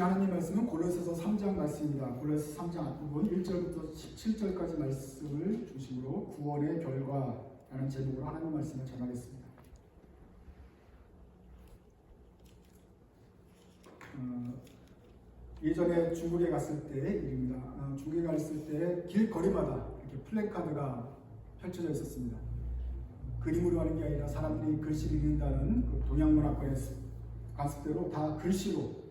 하나님 말씀은 골로새서 3장 말씀입니다. 골로새서 3장 앞부분 1절부터 17절까지 말씀을 중심으로 구원의 결과라는 제목으로 하나님 말씀을 전하겠습니다. 예전에 중국에 갔을 때의 일입니다. 중국에 갔을 때 길거리마다 이렇게 플래카드가 펼쳐져 있었습니다. 그림으로 하는 게 아니라 사람들이 글씨를 읽는다는 그 동양문화권의 관습대로 다 글씨로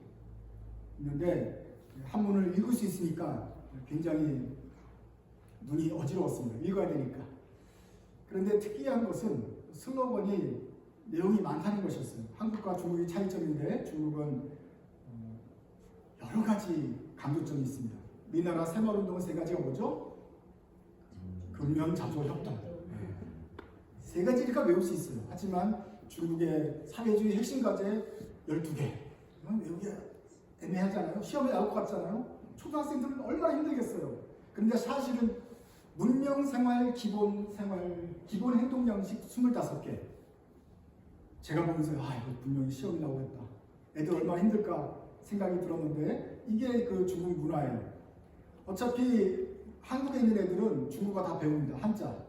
있는데 한문을 읽을 수 있으니까 굉장히 눈이 어지러웠습니다. 읽어야 되니까. 그런데 특이한 것은 슬로건이 내용이 많다는 것이었어요. 한국과 중국의 차이점인데 중국은 여러 가지 강조점이 있습니다. 우리나라 새마을운동은 세 가지가 뭐죠? 근면, 자조, 협동. 세 가지니까 외울 수 있어요. 하지만 중국의 사회주의 핵심 과제 12개. 외우기 애매하잖아요. 시험에 나올 것 같잖아요. 초등학생들은 얼마나 힘들겠어요. 그런데 사실은 문명생활, 기본 행동 양식 25개. 제가 보면서 이거 분명히 시험에 나오겠다. 애들 얼마나 힘들까 생각이 들었는데 이게 그 중국 문화예요. 어차피 한국에 있는 애들은 중국어 다 배웁니다. 한자.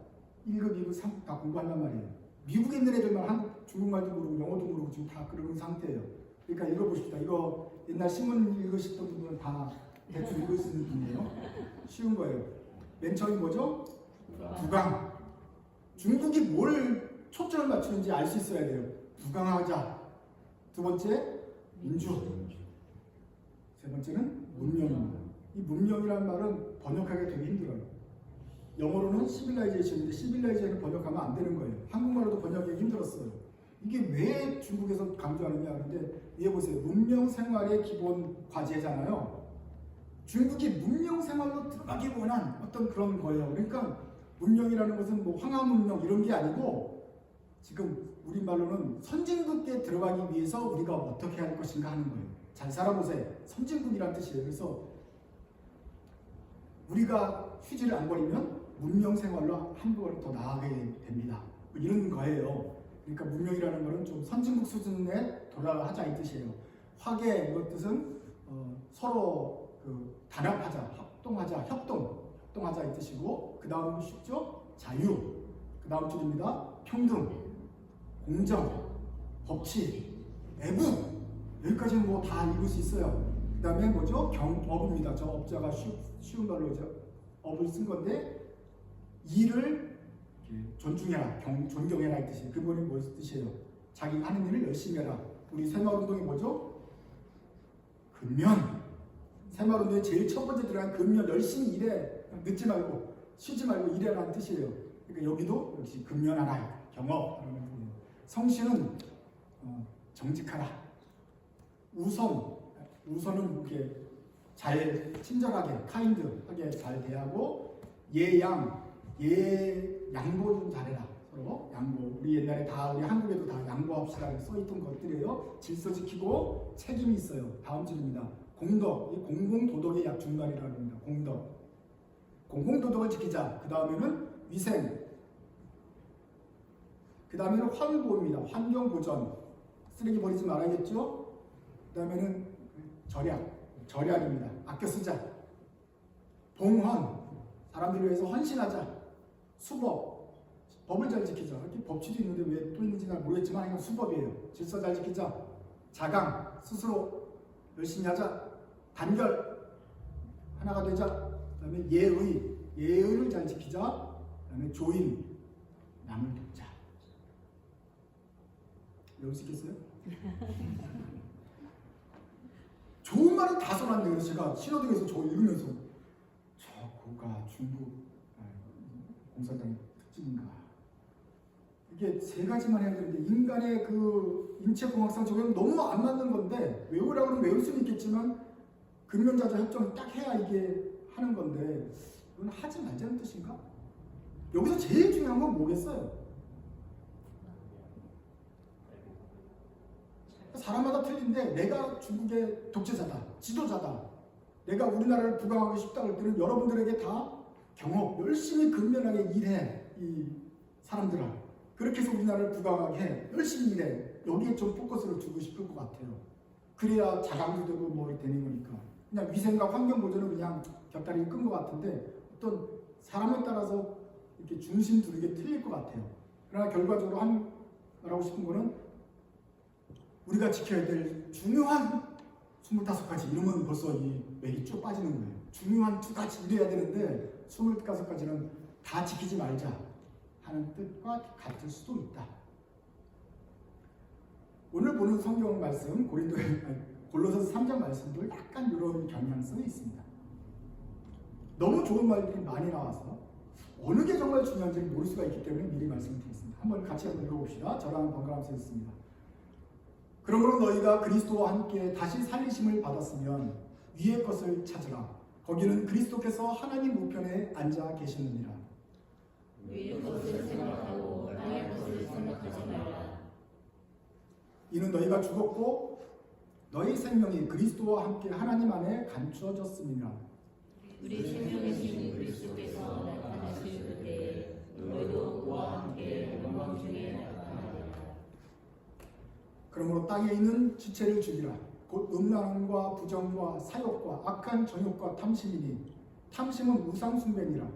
1급, 2급, 3급 다 공부한단 말이에요. 미국에 있는 애들만 중국말도 모르고 영어도 모르고 지금 다 그런 상태예요. 그러니까 읽어보십시다. 이거 옛날 신문 읽으셨던 분들은 다 대충 읽을 수 있는 분이에요. 쉬운 거예요. 맨 처음이 뭐죠? 부강. 중국이 뭘 초점을 맞추는지 알 수 있어야 돼요. 부강하자. 두 번째, 민주. 세 번째는 문명입니다. 이 문명이라는 말은 번역하기가 되게 힘들어요. 영어로는 시빌라이제이션인데 시빌라이제이션을 번역하면 안 되는 거예요. 한국말로도 번역하기 힘들었어요. 이게 왜 중국에서 강조하느냐 하는데 이해 보세요. 문명 생활의 기본 과제잖아요. 중국이 문명 생활로 들어가기 원한 어떤 그런 거예요. 그러니까 문명이라는 것은 뭐 황하 문명 이런 게 아니고 지금 우리말로는 선진국에 들어가기 위해서 우리가 어떻게 할 것인가 하는 거예요. 잘 살아보세요. 선진국이라는 뜻이에요. 그래서 우리가 휴지를 안 버리면 문명 생활로 한 걸음 더 나아가게 됩니다. 뭐 이런 거예요. 그러니까 문명이라는 것은 좀 선진국 수준에 돌아가자 이 뜻이에요. 화계 이것 뜻은 서로 단합하자, 협동하자, 협동하자 이 뜻이고 그 다음 쉽죠? 자유. 그 다음 줄입니다. 평등, 공정, 법치, 애국. 여기까지는 뭐 다 읽을 수 있어요. 그 다음에 뭐죠? 업입니다. 저 업자가 쉬운 말로 업을 쓴 건데 일을 존중해라, 존경해라 이 뜻이에요. 그분이 무슨 뜻이에요? 자기 하는 일을 열심히 해라. 우리 새마을운동이 뭐죠? 근면. 새마을운동의 제일 첫 번째 들어간 근면, 열심히 일해. 늦지 말고 쉬지 말고 일해라는 뜻이에요. 그러니까 여기도 역시 근면하라, 경업. 성실은 정직하라. 우선은 이렇게 잘 친절하게 카인드하게 잘 대하고 양보 좀 잘해라. 서로 양보. 우리 옛날에 다 우리 한국에도 다 양보합시다 써있던 것들이에요. 질서 지키고 책임이 있어요. 다음 줄입니다. 공덕. 이 공공도덕의 약중간이라고 합니다. 공덕. 공공도덕을 지키자. 그 다음에는 위생. 그 다음에는 환보입니다. 환경보전. 쓰레기 버리지 말아야겠죠. 그 다음에는 절약입니다. 아껴 쓰자. 봉헌. 사람들을 위해서 헌신하자. 수법. 법을 잘 지키자. 이렇게 법칙이 있는데 왜 또 있는지 잘 모르겠지만 이건 수법이에요. 질서 잘 지키자. 자강. 스스로 열심히 하자. 단결. 하나가 되자. 그 다음에 예의. 예의를 잘 지키자. 그 다음에 조인. 남을 돕자. 외울 수 있겠어요? 좋은 말은 다 써놨는데 그래서 제가 신호등에서 저거 읽으면서 저거가 중국 공산당의 특징인가. 이게 세 가지만 해야 되는데 인간의 그 인체공학상 적용 너무 안 맞는 건데 외우라고 하면 외울 수는 있겠지만 근면자조 협정을 딱 해야 이게 하는 건데 이건 하지 말자는 뜻인가? 여기서 제일 중요한 건 뭐겠어요? 사람마다 틀린데 내가 중국의 독재자다, 지도자다, 내가 우리나라를 부강하고 싶다 할 때는 여러분들에게 다 경업, 열심히 근면하게 일해. 이 사람들아. 그렇게 해서 우리나라를 부강하게 해. 열심히 일해. 여기에 좀 포커스를 두고 싶을 것 같아요. 그래야 자강도 되고 뭐 되는 거니까. 그냥 위생과 환경 보존은 그냥 곁다리 끈 것 같은데 어떤 사람에 따라서 이렇게 중심 두는 게 틀릴 것 같아요. 그러나 결과적으로 말하고 싶은 거는 우리가 지켜야 될 중요한 25가지 이러면 벌써 이 맥이 쭉 빠지는 거예요. 중요한 2가지 이래야 되는데 25가지는 다 지키지 말자 하는 뜻과 같을 수도 있다. 오늘 보는 성경 말씀 골로새서 3장 말씀도 약간 이런 경향성이 있습니다. 너무 좋은 말들이 많이 나와서 어느 게 정말 중요한지를 모를 수가 있기 때문에 미리 말씀을 드리겠습니다. 같이 한번 읽어봅시다. 저랑 번갈아가면서 읽습니다. 그러므로 너희가 그리스도와 함께 다시 살리심을 받았으면 위의 것을 찾으라. 거기는 그리스도께서 하나님 우편에 앉아 계시느니라. 위의 것을 생각하고 땅의 것을 생각하지 말라. 이는 너희가 죽었고 너희 생명이 그리스도와 함께 하나님 안에 감추어졌음이니라. 우리 생명이신 그리스도께서 나타나실 그때 너희도 그와 함께 영광 중에 나타나리라. 그러므로 땅에 있는 지체를 죽이라. 곧 음란함과 부정과 사욕과 악한 정욕과 탐심이니 탐심은 우상 숭배니라.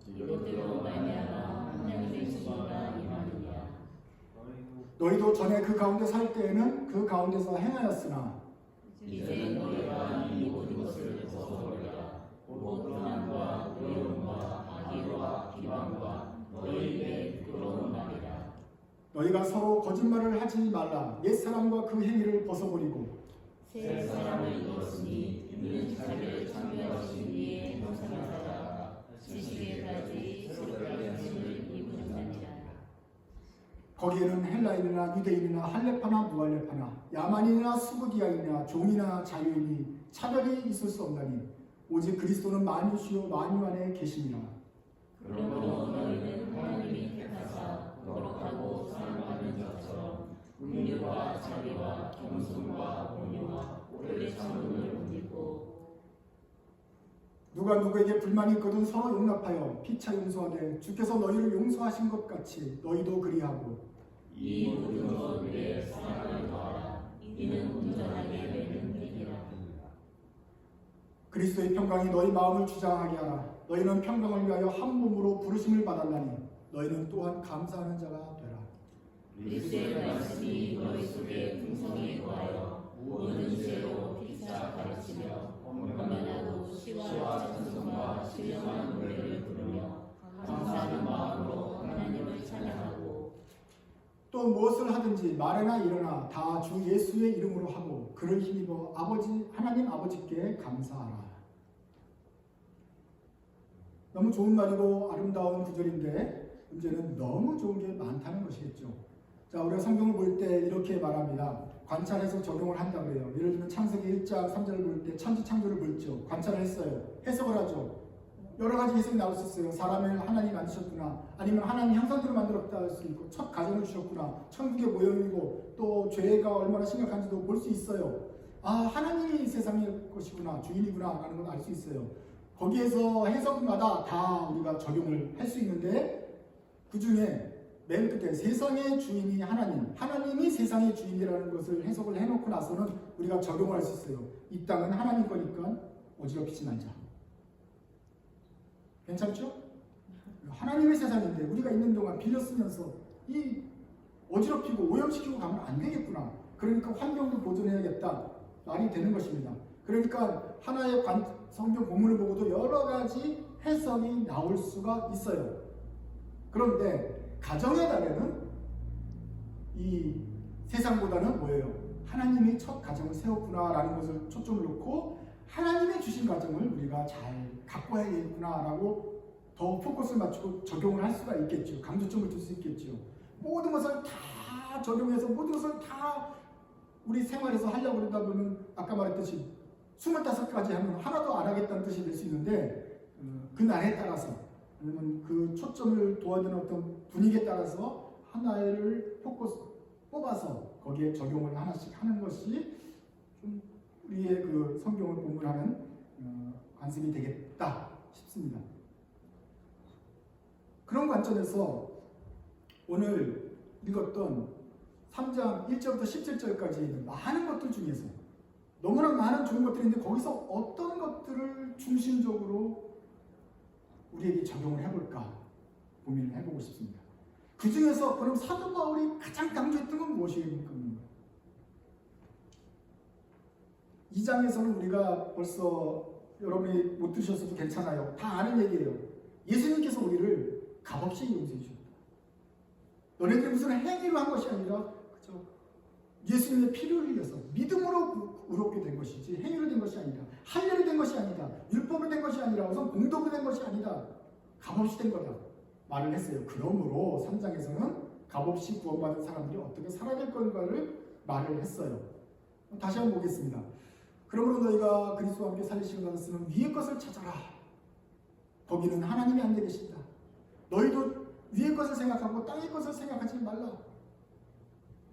이것대로 말미암아 하나님의 진리가 임하느니라. 너희도 전에 그 가운데 살 때에는 그 가운데서 행하였으나 이제 너희가 이 모든 것을 벗어버리라. 곧 교만과 외로움과 악의와 비방과 너희 입에 부끄러운 말이라. 너희가 서로 거짓말을 하지 말라. 옛 사람과 그 행위를 벗어버리고 새 사람을 입었으니 이는 자기를 창조하신 이의 형상을 따라 지식에까지 새롭게 하심을 입으셨느니라. 거기에는 헬라인이나 유대인이나 할레파나 무할레파나 야만인이나 수부디아인이나 종이나 자유인이 차별이 있을 수 없나니 오직 그리스도는 만유시요 만유 안에 계시니라. 그러므로 너희는 하나님이 택하사 거룩하고 사랑하는 자처럼 긍휼과 자비와 겸손과 온유와 오래 참음을 옮기고 누가 누구에게 불만이 있거든 서로 용납하여 피차 용서하되 주께서 너희를 용서하신 것 같이 너희도 그리하고 이 모든 것 위에 사랑을 더하라. 이는 온전하게 되는 길이라. 그리스도의 평강이 너희 마음을 주장하게 하라. 너희는 평강을 위하여 한 몸으로 부르심을 받았나니 너희는 또한 감사하는 자가 되라. 그리스도의 말씀이 너희 속에 풍성히 거하여 모든 죄로 피차 가르치며 권면하고 시와 찬송과 신령한 노래를 부르며 감사하는 마음으로 하나님을 찬양하고 또 무엇을 하든지 말이나 일어나 다 주 예수의 이름으로 하고 그를 힘입어 하나님 아버지께 감사하라. 너무 좋은 말이고 아름다운 구절인데 문제는 너무 좋은 게 많다는 것이겠죠. 자, 우리가 성경을 볼 때 이렇게 말합니다. 관찰해서 적용을 한다고 해요. 예를 들면 창세기 1장 3절을 볼 때 천지창조를 보죠. 관찰을 했어요. 해석을 하죠. 여러 가지 해석이 나올 수 있어요. 사람을 하나님 만드셨구나. 아니면 하나님 형상대로 만들었다 할 수 있고 첫 가정을 주셨구나. 천국의 모형이고 또 죄가 얼마나 심각한지도 볼 수 있어요. 아, 하나님이 세상의 것이구나. 주인이구나 라는 걸 알 수 있어요. 거기에서 해석마다 다 우리가 적용을 할 수 있는데 그 중에 맨 끝에 세상의 주인이 하나님이 세상의 주인이라는 것을 해석을 해놓고 나서는 우리가 적용을 할 수 있어요. 이 땅은 하나님 거니까 어지럽히지 말자. 괜찮죠? 하나님의 세상인데 우리가 있는 동안 빌려 쓰면서 이 어지럽히고 오염시키고 가면 안 되겠구나. 그러니까 환경도 보존해야겠다. 말이 되는 것입니다. 그러니까 하나의 성경 본문을 보고도 여러 가지 해석이 나올 수가 있어요. 그런데 가정의 달에는 이 세상보다는 뭐예요? 하나님이 첫 가정을 세웠구나라는 것을 초점을 놓고 하나님의 주신 가정을 우리가 잘 갖고 해야겠구나라고 더 포커스를 맞추고 적용을 할 수가 있겠죠. 강조점을 줄 수 있겠죠. 모든 것을 다 적용해서 모든 것을 다 우리 생활에서 하려고 그러다 보면 아까 말했듯이 25가지 하면 하나도 안 하겠다는 뜻이 될 수 있는데 그 날에 따라서 아니면 그 초점을 도와주는 어떤 분위기에 따라서 하나를 포커스 뽑아서 거기에 적용을 하나씩 하는 것이 좀 우리의 그 성경을 본문하는 관습이 되겠다 싶습니다. 그런 관점에서 오늘 읽었던 3장 1절부터 17절까지 많은 것들 중에서 너무나 많은 좋은 것들이 있는데 거기서 어떤 것들을 중심적으로 우리에게 적용을 해볼까 고민을 해보고 싶습니다. 그 중에서 그럼 사도 바울이 가장 강조했던 건 무엇입니까? 2장에서는 우리가 벌써 여러분이 못 들으셨어도 괜찮아요. 다 아는 얘기예요. 예수님께서 우리를 값없이 용서해 주셨다. 너네들이 무슨 행위로 한 것이 아니라 그죠? 예수님의 피를 흘려서 믿음으로 의롭게 된 것이지 행위로 된 것이 아니다. 할례로 된 것이 아니다. 율법으로 된 것이 아니라 우선 공덕으로 된 것이 아니다. 값없이 된 거다. 말을 했어요. 그러므로 3장에서는 값없이 구원받은 사람들이 어떻게 살아야 될 건가를 말을 했어요. 다시 한번 보겠습니다. 그러므로 너희가 그리스도와 함께 살리신 것은 위의 것을 찾아라. 거기는 하나님이 앉아 계신다. 너희도 위의 것을 생각하고 땅의 것을 생각하지 말라.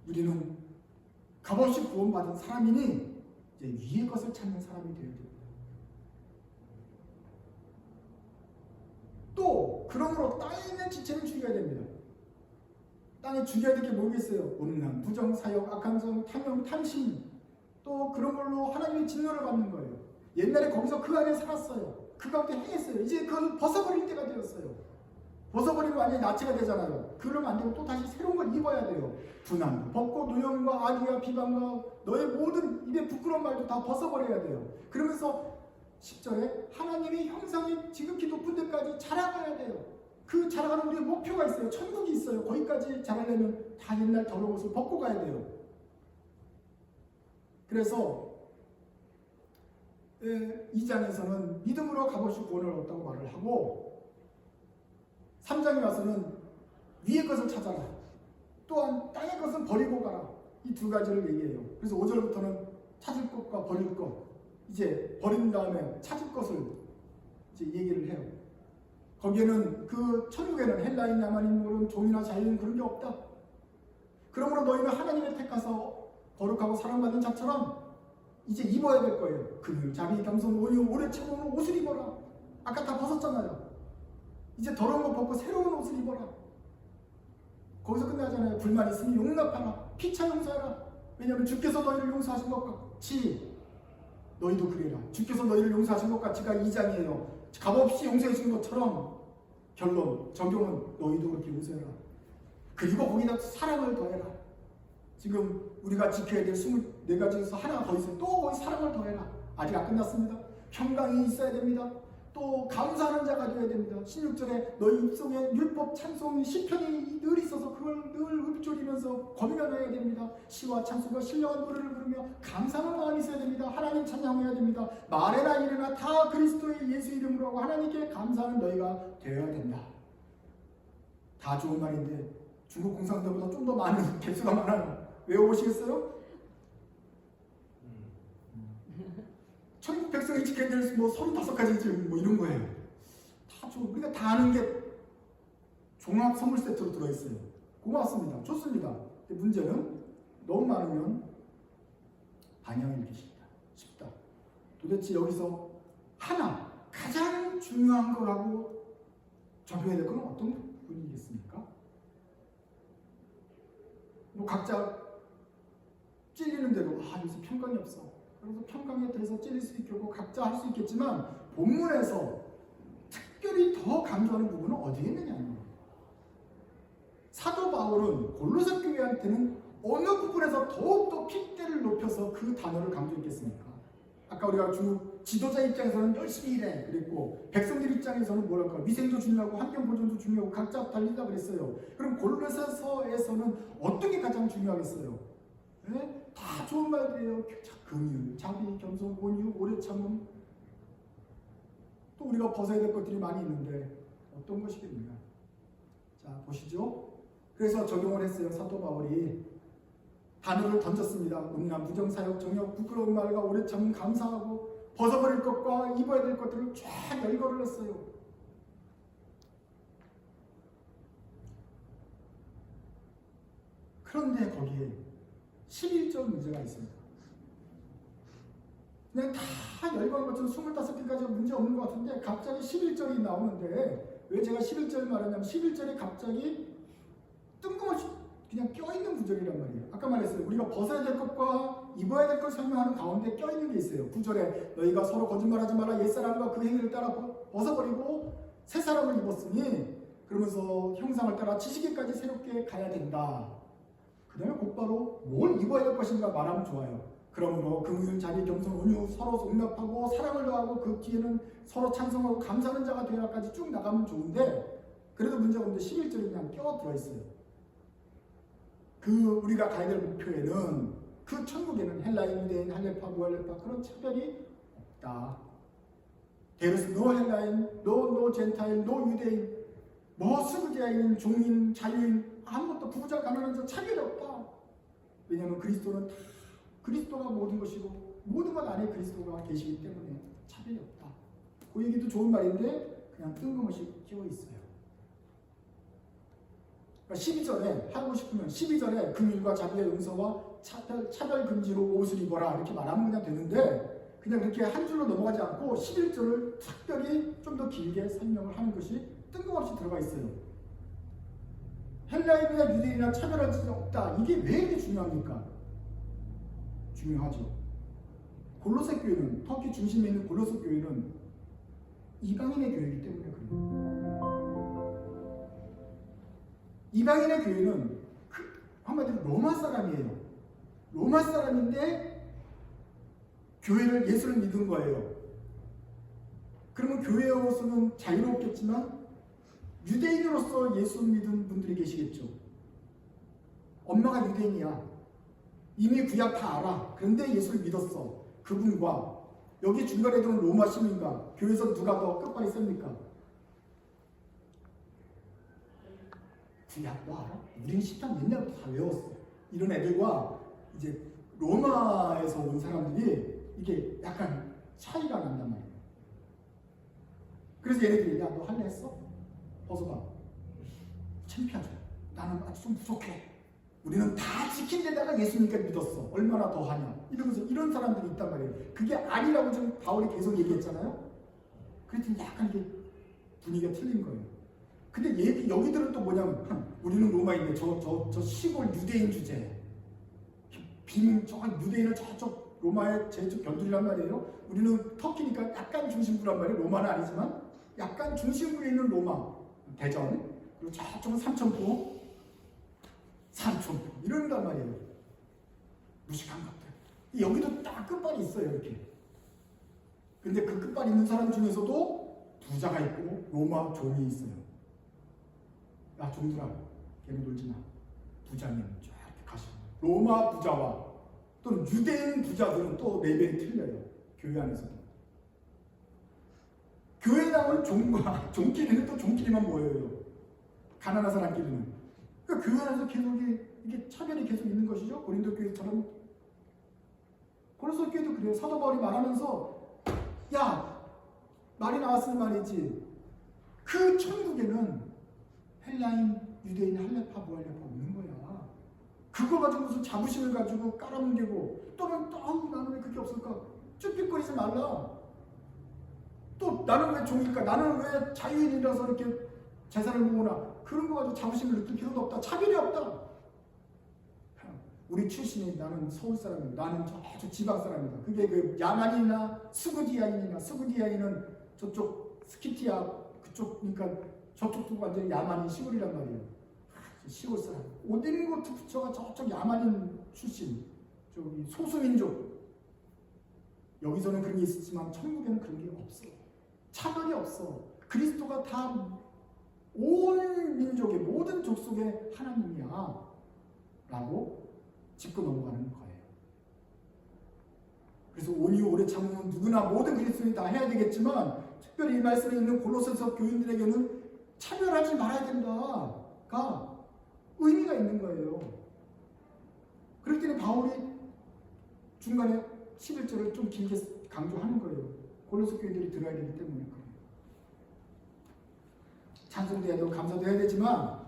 우리는 값없이 구원받은 사람이니 이제 위의 것을 찾는 사람이 되어야 됩니다. 또 그러므로 땅에 있는 지체는 죽여야 됩니다. 땅에 죽여야 될 게 뭐겠어요? 음란, 부정, 사역, 악한 성, 탐욕, 탐심 또 그런 걸로 하나님의 진노를 받는 거예요. 옛날에 거기서 그 안에 살았어요. 그 가운데 행했어요. 이제 그걸 벗어버릴 때가 되었어요. 벗어버리면 완전히 나치가 되잖아요. 그러면 안 되고 또 다시 새로운 걸 입어야 돼요. 분한, 벗고 노염과 악의와 비방과 너의 모든 입에 부끄러운 말도 다 벗어버려야 돼요. 그러면서 10절에 하나님의 형상이 지극히 높은 데까지 자라가야 돼요. 그 자라가는 우리의 목표가 있어요. 천국이 있어요. 거기까지 자라려면 다 옛날 더러운 옷을 벗고 가야 돼요. 그래서 2장에서는 믿음으로 값없이 구원을 얻었다고 말을 하고 3장에 와서는 위의 것을 찾아라. 또한 땅의 것은 버리고 가라. 이 두 가지를 얘기해요. 그래서 5절부터는 찾을 것과 버릴 것 이제 버린 다음에 찾을 것을 이제 얘기를 해요. 거기에는 그 천국에는 헬라인, 야만인, 모름, 종이나 자유인 그런 게 없다. 그러므로 너희는 하나님의 택하서 거룩하고 사랑받는 자처럼 이제 입어야 될 거예요. 금율, 자비, 겸손, 온유, 오래 참음으로 옷을 입어라. 아까 다 벗었잖아요. 이제 더러운 거 벗고 새로운 옷을 입어라. 거기서 끝나잖아요. 불만 있으니 용납하라. 피차 용서하라. 왜냐하면 주께서 너희를 용서하신 것 같이 너희도 그래라. 주께서 너희를 용서하신 것 같이가 2장이에요. 값없이 용서해 준 것처럼 결론, 적용은 너희도 그렇게 용서해라. 그리고 거기다 사랑을 더해라. 지금 우리가 지켜야 될 24가지에서 하나가 더 있어요. 또 거기 사랑을 더해라. 아직 안 끝났습니다. 평강이 있어야 됩니다. 또 감사하는 자가 되어야 됩니다. 16절에 너희 입속에 율법, 찬송, 시편이 늘 있어서 그걸 늘 읊조리면서 거듭나야 됩니다. 시와 찬송과 신령한 노래를 부르며 감사하는 마음이 있어야 됩니다. 하나님 찬양해야 됩니다. 말해나 이래나 다 그리스도의 예수 이름으로 하고 하나님께 감사하는 너희가 되어야 된다. 다 좋은 말인데 중국 공산당보다 좀 더 많은 개수가 많아요. 외워보시겠어요? 천국 백성이 지켜야 될 35가지 지금 이런 거예요. 다 우리가 다 아는 게 종합 선물 세트로 들어있어요. 고맙습니다. 좋습니다. 근데 문제는 너무 많으면 반향을 일으키기 쉽다. 도대체 여기서 하나 가장 중요한 거라고 적용해야 될 건 어떤 부분이겠습니까? 각자 찔리는 대로 요새 평강이 없어. 그래서 평강에 대해서 찔릴 수 있겠고 각자 할 수 있겠지만 본문에서 특별히 더 강조하는 부분은 어디에 있느냐는 거예요. 사도 바울은 골로새 교회한테는 어느 부분에서 더욱더 핏대를 높여서 그 단어를 강조했겠습니까? 아까 우리가 중국 지도자 입장에서는 열심히 일해 그랬고 백성들 입장에서는 뭐랄까 위생도 중요하고 환경 보존도 중요하고 각자 달리다 그랬어요. 그럼 골로새서에서는 어떤 게 가장 중요하겠어요? 네? 다 좋은 말들이에요. 긍휼, 자비, 겸손, 온유, 오래 참음. 또 우리가 벗어야 될 것들이 많이 있는데 어떤 것이겠느냐? 자 보시죠. 그래서 적용을 했어요. 사도 바울이 단어를 던졌습니다. 음란, 부정, 사역, 정욕, 부끄러운 말과 오래 참음, 감사하고 벗어버릴 것과 입어야 될 것들을 쫙 열거를 했어요. 그런데 거기에 11절 문제가 있습니다. 그냥 다 열거한 것처럼 25개까지 문제 없는 것 같은데 갑자기 11절이 나오는데 왜 제가 11절 말하냐면 11절에 갑자기 뜬금없이 그냥 껴있는 구절이란 말이에요. 아까 말했어요. 우리가 벗어야 될 것과 입어야 될 것 설명하는 가운데 껴있는 게 있어요. 9절에 너희가 서로 거짓말하지 마라. 옛사람과 그 행위를 따라 벗어버리고 새 사람을 입었으니 그러면서 형상을 따라 지식에까지 새롭게 가야 된다. 그 다음에 곧바로 뭘 입어야 될 것인가 말하면 좋아요. 그러므로 긍휼, 자비, 겸손, 온유, 서로 용납하고 사랑을 더하고 그 뒤에는 서로 찬송하고 감사하는 자가 되어야까지 쭉 나가면 좋은데 그래도 문제가 없는데 11절에 그냥 껴 들어있어요. 그 우리가 가야 될 목표에는 그 천국에는 헬라인, 유대인, 할레파, 무할레파 그런 차별이 없다. There is no 헬라인, no 젠타일, no 유대인, 뭐 스구디아인, 종인, 자유인 아무것도 부자, 가난한 자 차별이 없다. 왜냐하면 그리스도는 다 그리스도가 모든 것이고 모든 것 안에 그리스도가 계시기 때문에 차별이 없다. 그 얘기도 좋은 말인데 그냥 뜬금없이 끼워 있어요. 12절에 하고 싶으면 12절에 긍휼과 자비와 용서와 차별 금지로 옷을 입어라 이렇게 말하면 그냥 되는데 그냥 그렇게 한 줄로 넘어가지 않고 11절을 특별히 좀 더 길게 설명을 하는 것이 뜬금없이 들어가 있어요. 헬라인이나 유대인이나 차별할 수 없다. 이게 왜 이렇게 중요합니까? 중요하죠. 골로새 교회는 터키 중심에 있는 골로새 교회는 이방인의 교회이기 때문에 그래요. 이방인의 교회는 한마디로 로마 사람이에요. 로마 사람인데 교회를 예수를 믿은 거예요. 그러면 교회로서는 자유롭겠지만 유대인으로서 예수 믿은 분들이 계시겠죠. 엄마가 유대인이야. 이미 구약 다 알아. 그런데 예수를 믿었어. 그분과 여기 중간에 들어온 로마 시민과 교회에서 누가 더 끝발이 셉니까? 구약 뭐 알아? 우리는 10장 옛날부터 다 외웠어. 이런 애들과 이제 로마에서 온 사람들이 이게 약간 차이가 난단 말이에요. 그래서 얘네들이 야 너 할래 했어? 벗어봐. 창피하죠. 나는 아주 좀 부족해. 우리는 다 지킨 데다가 예수님께 믿었어. 얼마나 더 하냐. 이러면서 이런 사람들이 있단 말이에요. 그게 아니라고 지금 바울이 계속 얘기했잖아요. 그랬더니 약간 이게 분위기가 틀린 거예요. 근데 여기들은 또 뭐냐면 우리는 로마인데 저 시골 유대인 주제. 저 유대인은 저쪽 로마의 제쪽 견들이란 말이에요. 우리는 터키니까 약간 중심부란 말이에요. 로마는 아니지만 약간 중심부에 있는 로마, 대전, 그리고 저쪽은 삼천포 이런단 말이에요. 무식한 것들. 여기도 딱 끝발이 있어요. 이렇게. 근데 그 끝발 있는 사람 중에서도 부자가 있고 로마 종이 있어요. 야 종들아, 걔는 놀지 마. 부자님 쫙 이렇게 가시고 로마 부자와 또는 유대인 부자들은 또 레벨이 틀려요. 교회 안에서도. 교회 나온 종과 종끼리는 또 종끼리만 모여요. 가난한 사람끼리는. 그러니까 교회 안에서 계속 이게 차별이 계속 있는 것이죠. 고린도 교회처럼. 고린도 교회도 그래요. 사도 바울이 말하면서 야 말이 나왔으니 말이지. 그 천국에는 헬라인, 유대인, 할레파, 무할레파 없는 거야. 그거 가지고 무슨 자부심을 가지고 깔아뭉개고 또는 또 나는 왜 그게 없을까? 쭈삣거리지 말라. 또 나는 왜 종일까? 나는 왜 자유인이라서 이렇게 재산을 모으나? 그런 거 가지고 자부심을 느낄 필요도 없다. 차별이 없다. 우리 출신이 나는 서울 사람이다. 나는 저쪽 지방 사람이다. 그게 그 야만이나 스구디아인은 저쪽 스키티아 그쪽이니까 저쪽도 완전히 야만인 시골이란 말이에요. 시골 사람. 옷 입는 것도 붙여가 저쪽 야만인 출신. 저기 소수민족. 여기서는 그런 게 있었지만 천국에는 그런 게 없어. 차별이 없어. 그리스도가 다 온 민족의 모든 족속의 하나님이야 라고 짚고 넘어가는 거예요. 그래서 온유 오래 참으면 누구나 모든 그리스도인이 다 해야 되겠지만 특별히 이 말씀에 있는 골로새서 교인들에게는 차별하지 말아야 된다가 의미가 있는 거예요. 그럴 때는 바울이 중간에 11절을 좀 길게 강조하는 거예요. 골로새 교인들이 들어야 되기 때문에 그래요. 찬송도 해야 되고 감사도 해야 되지만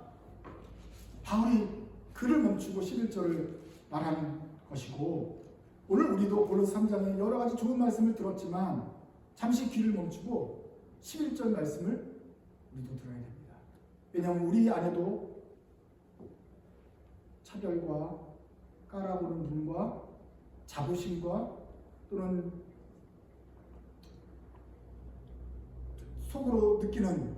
바울이 글을 멈추고 11절을 말하는 것이고 오늘 우리도 골로새 3장에 여러 가지 좋은 말씀을 들었지만 잠시 귀를 멈추고 11절 말씀을 우리도 들어야 됩니다. 왜냐하면 우리 안에도 차별과 깔아보는 눈과 자부심과 또는 속으로 느끼는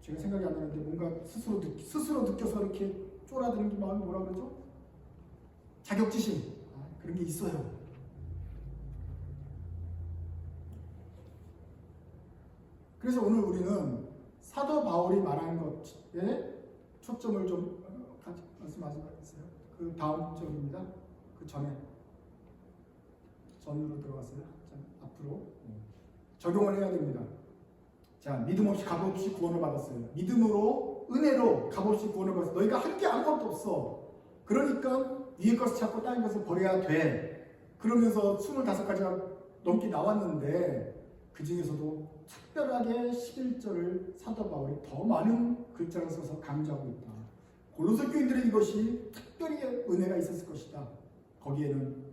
제가 생각이 안 나는데 뭔가 스스로 느껴서 이렇게 쫄아드는 게 마음이 뭐라 그러죠? 자격지심 그런 게 있어요. 그래서 오늘 우리는 사도 바울이 말한 것에 초점을 좀 같이 말씀하셨어요. 그 다음 절입니다. 그 전으로 들어갔어요. 자, 앞으로 적용을 해야 됩니다. 자, 믿음 없이 값 없이 구원을 받았어요. 믿음으로 은혜로 값 없이 구원을 받았어. 너희가 한 게 아무것도 없어. 그러니까 위의 것을 찾고 땅의 것을 버려야 돼. 그러면서 25가지가 넘게 나왔는데 그 중에서도 특별하게 11절을 사도 바울이 더 많은 글자를 써서 강조하고 있다. 골로새 교인들의 이것이 특별히 은혜가 있었을 것이다. 거기에는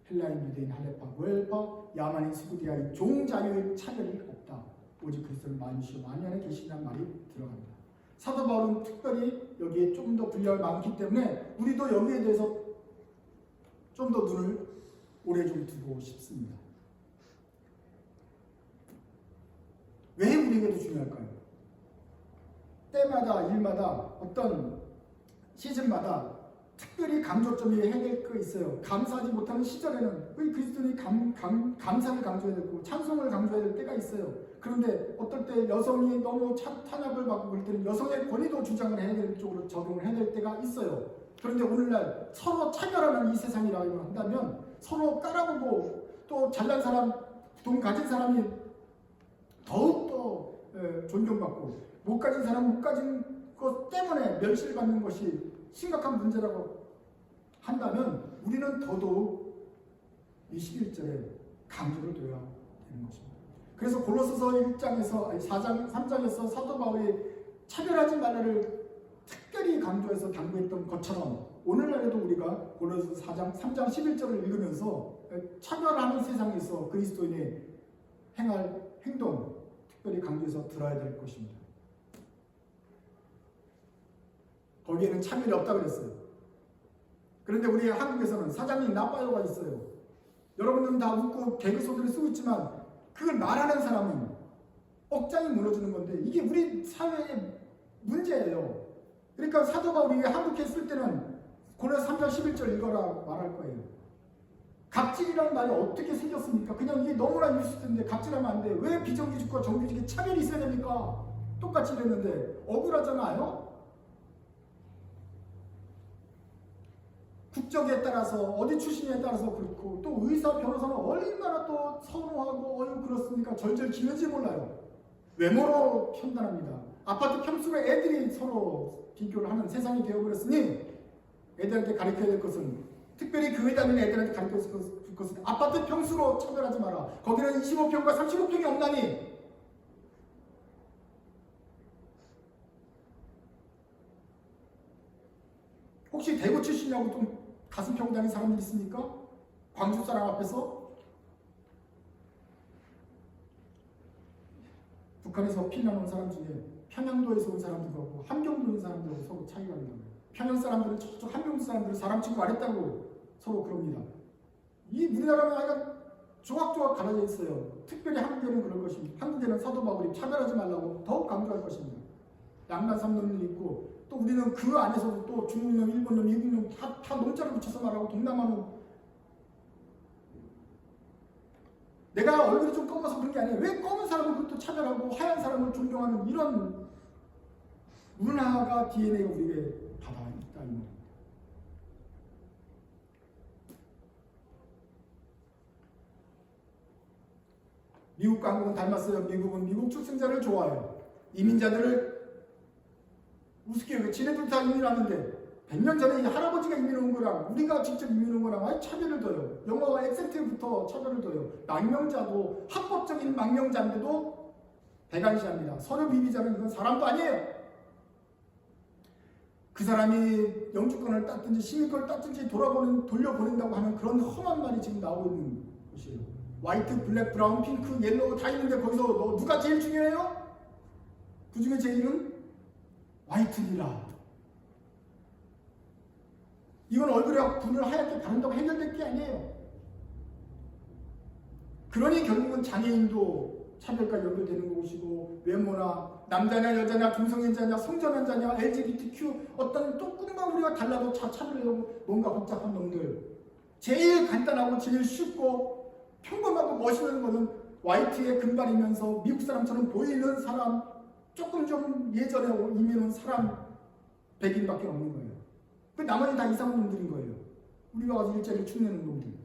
헬라인, 유대인, 할레파, 무헬파, 야만인, 스구디아인, 종자유의 차별이 없다. 오직 그리스도는 만유시오 만연에 계시다는 말이 들어간다. 사도 바울은 특별히 여기에 좀 더 분량이 많기 때문에 우리도 여기에 대해서 좀 더 눈을 오래 좀 두고 싶습니다. 왜 우리에게도 중요할까요? 때마다 일마다 어떤 시즌마다 특별히 강조점이 해야 될 거 있어요. 감사하지 못하는 시절에는 우리 그리스도인이 감사를 강조해야 되고 찬송을 강조해야 될 때가 있어요. 그런데 어떨 때 여성이 너무 탄압을 받고 그럴 때는 여성의 권위도 주장을 해야 될 쪽으로 적용을 해야 될 때가 있어요. 그런데 오늘날 서로 차별하는 이 세상이라고 한다면 서로 깔아보고 또 잘난 사람, 돈 가진 사람이 더욱더 존경받고 못 가진 사람 못 가진 것 때문에 멸시받는 것이 심각한 문제라고 한다면 우리는 더더욱 이 11절에 강조를 둬야 되는 것입니다. 그래서 골로새서 1장에서 3장에서 사도 바울이 차별하지 말라를 특별히 강조해서 당부했던 것처럼 오늘날에도 우리가 골로새서 3장 11절을 읽으면서 차별하는 세상에서 그리스도인이 행할 행동 특별히 강조해서 들어야 될 것입니다. 거기에는 차별이 없다고 그랬어요. 그런데 우리 한국에서는 사장님 나빠요가 있어요. 여러분들은 다 웃고 개그 소리를 쓰고 있지만 그걸 말하는 사람은 억장이 무너지는 건데 이게 우리 사회의 문제예요. 그러니까 사도 바울이 한국에 있을 때는 골로새 3장 11절 읽어라 말할 거예요. 갑질이라는 말이 어떻게 생겼습니까? 그냥 이게 너무나 유식인데 갑질하면 안 돼. 왜 비정규직과 정규직에 차별이 있어야 됩니까? 똑같이 이랬는데 억울하잖아요. 국적에 따라서 어디 출신에 따라서 그렇고 또 의사 변호사는 얼마나 또 선호하고 그렇습니까? 절절 기는지 몰라요. 외모로 판단합니다. 아파트 평수로 애들이 서로 비교를 하는 세상이 되어버렸으니 애들한테 가르쳐야 될 것은 특별히 교회 다니는 애들한테 가르쳐줄 것은 아파트 평수로 차별하지 마라. 거기는 25평과 35평이 없나니 혹시 대구 출신이라고 좀 가슴 펴고 다니는 사람들 있습니까? 광주 사람 앞에서 북한에서 피난 온 사람 중에 평양도에서 온 사람들하고 함경도에 온 사람들하고 서로 차이가 난다고요. 평양 사람들은 저쪽 함경도 사람들은 사람 취급 안 했다고 서로 그럽니다. 이 우리나라는 아이가 조각조각 갈라져 있어요. 특별히 한국에는 그럴 것입니다. 한국에는 사도 바울이 차별하지 말라고 더욱 강조할 것입니다. 양만 삼놈이 있고 또 우리는 그 안에서도 또 중국놈, 일본놈, 미국놈 다 nom자를 붙여서 말하고 동남아놈 내가 얼굴이 좀 검어서 그런 게 아니에요. 왜 검은 사람을 그것도 차별하고 하얀 사람을 존경하는 이런 문화가 DNA가 우리에게 받아 있다 이 말입니다. 미국과 한국은 닮았어요. 미국은 미국 출생자를 좋아해요. 이민자들을 우습게 여겨. 지네들 다 이민하는데 100년 전에 이 할아버지가 이민 온 거랑 우리가 직접 이민 온 거랑 아예 차별을 둬요. 영어와 액센트부터 차별을 둬요. 망명자도 합법적인 망명자인데도 대간시합니다. 서류 비비자는 이건 사람도 아니에요. 그 사람이 영주권을 땄든지 시민권을 땄든지 돌려보낸다고 하는 그런 험한 말이 지금 나오고 있는 것이에요. 화이트, 블랙, 브라운, 핑크, 옐로우 다 있는데 거기서 누가 제일 중요해요? 그 중에 제일은 화이트니라. 이건 얼굴에 분을 하얗게 바른다고 해결될 게 아니에요. 그러니 결국은 장애인도 차별과 연결되는 것이고, 외모나 남자냐 여자냐 동성애자냐 성전환자냐 LGBTQ 어떤 조금만 우리가 달라도 차별하고 뭔가 복잡한 놈들, 제일 간단하고 제일 쉽고 평범하고 멋있는 거는 화이트의 금발이면서 미국 사람처럼 보이는 사람, 조금 좀 예전에 이면은 사람 백인밖에 없는 거예요. 그 나머지 다 이상한 놈들인 거예요. 우리가 와서 일자리를 축내는 놈들.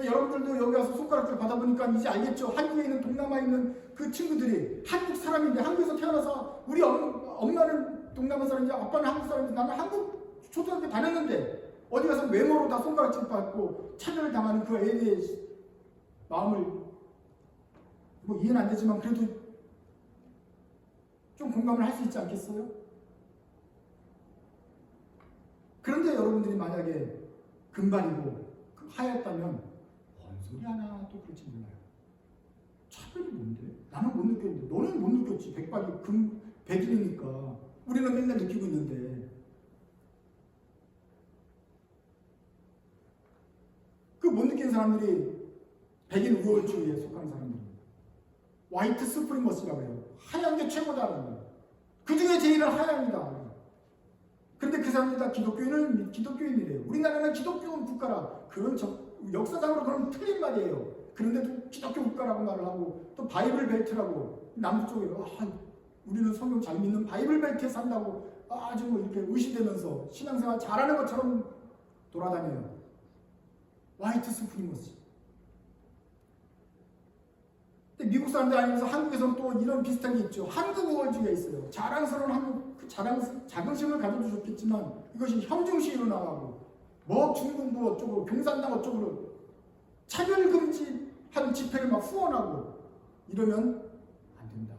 여러분들도 여기 와서 손가락질 받아보니까 이제 알겠죠? 한국에 있는 동남아에 있는 그 친구들이 한국 사람인데, 한국에서 태어나서 우리 엄마는 동남아 사람인데 아빠는 한국 사람인데 나는 한국 초등학교 다녔는데 어디 가서 외모로 다 손가락질 받고 차별을 당하는 그 애의 마음을 뭐 이해는 안 되지만 그래도 좀 공감을 할 수 있지 않겠어요? 그런데 여러분들이 만약에 금발이고 하얗다면 뭔 소리 하나 또 그럴지 몰라요. 차별이 뭔데? 나는 못 느꼈는데 너는 못 느꼈지. 백발이 백인이니까 우리는 맨날 느끼고 있는데. 그 못 느끼는 사람들이 백인 우월주의에 속하는 사람들입니다. 화이트 스프리머스라고 해요. 하얀 게 최고다라는 거예요. 그 중에 제일은 하얀이다. 그런데 그 사람들이 다 기독교인이래요. 우리나라는 기독교 국가라. 그런 역사상으로 그런 틀린 말이에요. 그런데도 기독교 국가라고 말을 하고 또 바이블 벨트라고 남부 쪽에 우리는 성경 잘 믿는 바이블 벨트에 산다고 아주 뭐 이렇게 의심되면서 신앙생활 잘하는 것처럼 돌아다녀요. 화이트 스프리머스. 근데 미국 사람들 아니면서 한국에서는 또 이런 비슷한 게 있죠. 한국 우월주의가 있어요. 자랑스러운 한국, 그 자긍심을 가져도 좋겠지만 이것이 형중시위로 나가고 뭐 중국부 어쩌고 경산당 어쩌고 차별금지하는 집회를 막 후원하고 이러면 안 된다.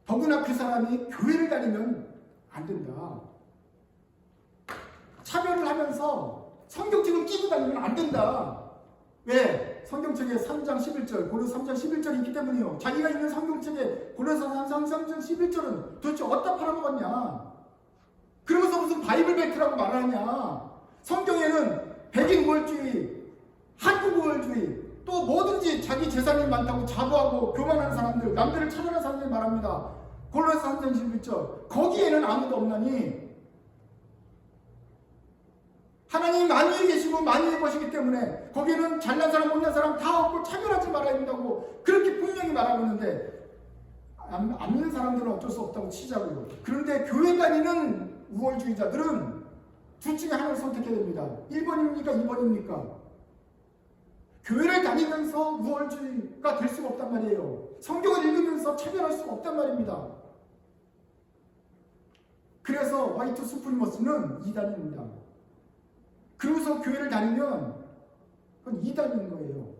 더구나 그 사람이 교회를 다니면 안 된다. 차별을 하면서 성경책을 끼고 다니면 안 된다. 왜? 성경책에 3장 11절, 고린도서 3장 11절이 있기 때문이요. 자기가 있는 성경책에 고린도서 3장 11절은 도대체 어디다 팔아먹었냐? 그러면서 무슨 바이블 벨트라고 말하냐? 성경에는 백인 우월주의, 한국 우월주의, 또 뭐든지 자기 재산이 많다고 자부하고 교만하는 사람들, 남들을 차별하는 사람들이 말합니다. 고린도서 3장 11절. 거기에는 아무도 없나니 하나님이 만유에 계시고 만유에 보시기 때문에 거기에는 잘난 사람 못난 사람 다 없고 차별하지 말아야 된다고 그렇게 분명히 말하고 있는데 안 믿는 사람들은 어쩔 수 없다고 치자고요. 그런데 교회 다니는 우월주의자들은 둘 중에 하나를 선택해야 됩니다. 1번입니까? 2번입니까? 교회를 다니면서 우월주의가 될 수가 없단 말이에요. 성경을 읽으면서 차별할 수가 없단 말입니다. 그래서 화이트 수프리머스는 이단입니다. 그러면서 교회를 다니면 그건 이단인 거예요.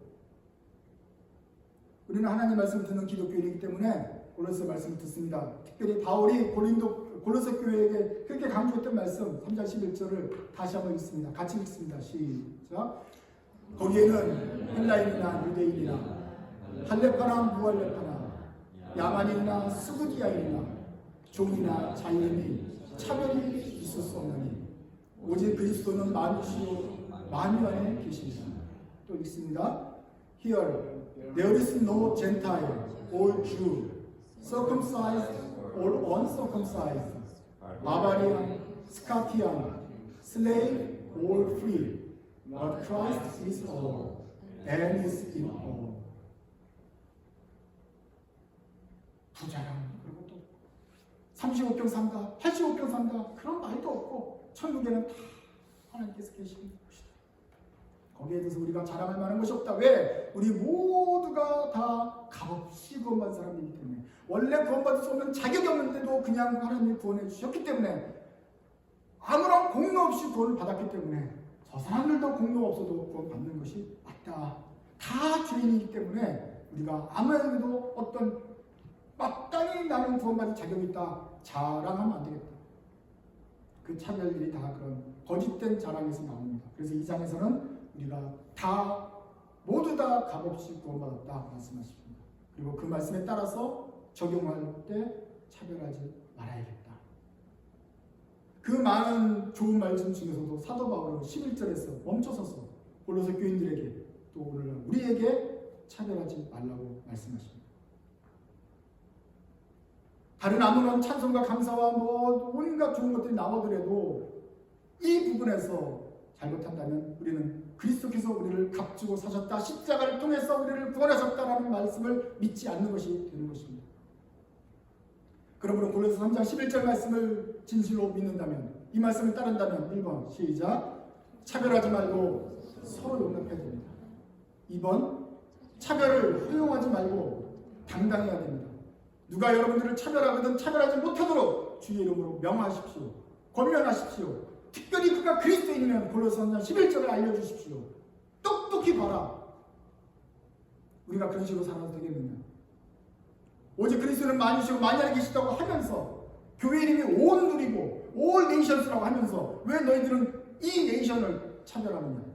우리는 하나님 말씀을 듣는 기독교인이기 때문에 골로새 말씀을 듣습니다. 특별히 바울이 골로새 교회에게 그렇게 강조했던 말씀 3장 11절을 다시 한번 읽습니다. 같이 읽습니다. 시작. 거기에는 헬라인이나 유대인이나 할레파나 무할레파나 야만인이나 스구디아인이나 종이나 자유인이 차별이 있을 수 없나니 오직 그리스도는 만주시요 만유 안에 계십니다. 또 읽습니다. Here there is no Gentile or Jew, circumcised or uncircumcised, barbarian, Scythian, slave or free, but Christ is all and is in all. 부자랑 그리고 또 35평 산다, 85평 산다 그런 말도 없고 천국에는 다 하나님께서 계시는 곳이다. 거기에 대해서 우리가 자랑할 만한 것이 없다. 왜? 우리 모두가 다 값없이 구원받은 사람이기 때문에 원래 구원받을 수 없는 자격이 없는데도 그냥 하나님이 구원해 주셨기 때문에 아무런 공로 없이 구원을 받았기 때문에 저 사람들도 공로 없어도 구원받는 것이 맞다. 다 죄인이기 때문에 우리가 아무에게도 어떤 마땅히 나는 구원받을 자격이 있다 자랑하면 안 되겠다. 그 차별들이 다 그런 거짓된 자랑에서 나옵니다. 그래서 이 장에서는 우리가 다 모두 다 값없이 구원받았다 말씀하십니다. 그리고 그 말씀에 따라서 적용할 때 차별하지 말아야겠다. 그 많은 좋은 말씀 중에서도 사도 바울은 11절에서 멈춰서서 골로새 교인들에게 또 오늘날 우리에게 차별하지 말라고 말씀하십니다. 다른 아무런 찬송과 감사와 온갖 좋은 것들이 나오더라도 이 부분에서 잘못한다면 우리는 그리스도께서 우리를 값주고 사셨다, 십자가를 통해서 우리를 구원하셨다라는 말씀을 믿지 않는 것이 되는 것입니다. 그러므로 골로새 3장 11절 말씀을 진실로 믿는다면, 이 말씀을 따른다면 1번 시작, 차별하지 말고 서로 용납해야 됩니다. 2번 차별을 허용하지 말고 당당해야 됩니다. 누가 여러분들을 차별하거든 차별하지 못하도록 주의 이름으로 명하십시오. 권면하십시오. 특별히 그가 그리스도인이면 골로새 3장 11절을 알려주십시오. 똑똑히 봐라. 우리가 그런 식으로 살아도 되겠느냐. 오직 그리스도는 많으시고 만연히 계시다고 하면서 교회 이름이 온 누리고 올 네이션스라고 하면서 왜 너희들은 이 네이션을 차별하느냐.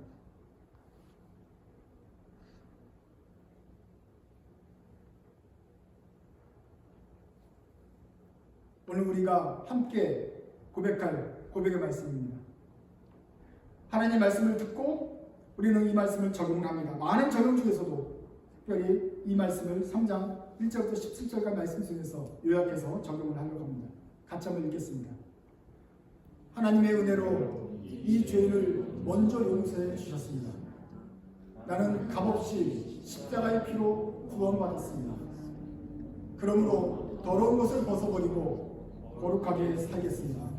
오늘 우리가 함께 고백할 고백의 말씀입니다. 하나님의 말씀을 듣고 우리는 이 말씀을 적용합니다. 많은 적용 중에서도 특별히 이 말씀을 3장 1절부터 17절까지 말씀 중에서 요약해서 적용을 하려고 합니다. 같이 한번 읽겠습니다. 하나님의 은혜로 이 죄를 먼저 용서해 주셨습니다. 나는 값없이 십자가의 피로 구원받았습니다. 그러므로 더러운 것을 벗어버리고 거룩하게 살겠습니다.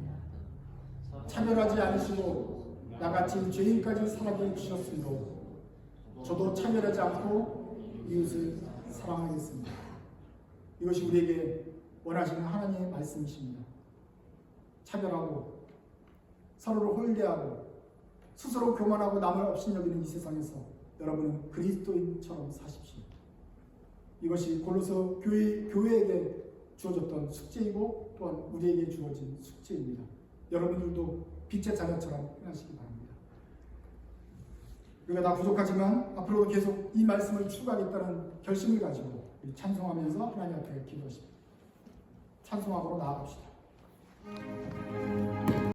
차별하지 않으시고 나같이 죄인까지 살아게 해주셨으므로 저도 차별하지 않고 이웃을 사랑하겠습니다. 이것이 우리에게 원하시는 하나님의 말씀이십니다. 차별하고 서로를 홀대하고 스스로 교만하고 남을 업신여기는 이 세상에서 여러분은 그리스도인처럼 사십시오. 이것이 골로새 교회에게 주어졌던 숙제이고 또한 우리에게 주어진 숙제입니다. 여러분들도 빛의 자녀처럼 행하시기 바랍니다. 우리가 다 부족하지만 앞으로도 계속 이 말씀을 추구하겠다는 결심을 가지고 찬송하면서 하나님 앞에 기도하십니다. 찬송하고 나아갑시다.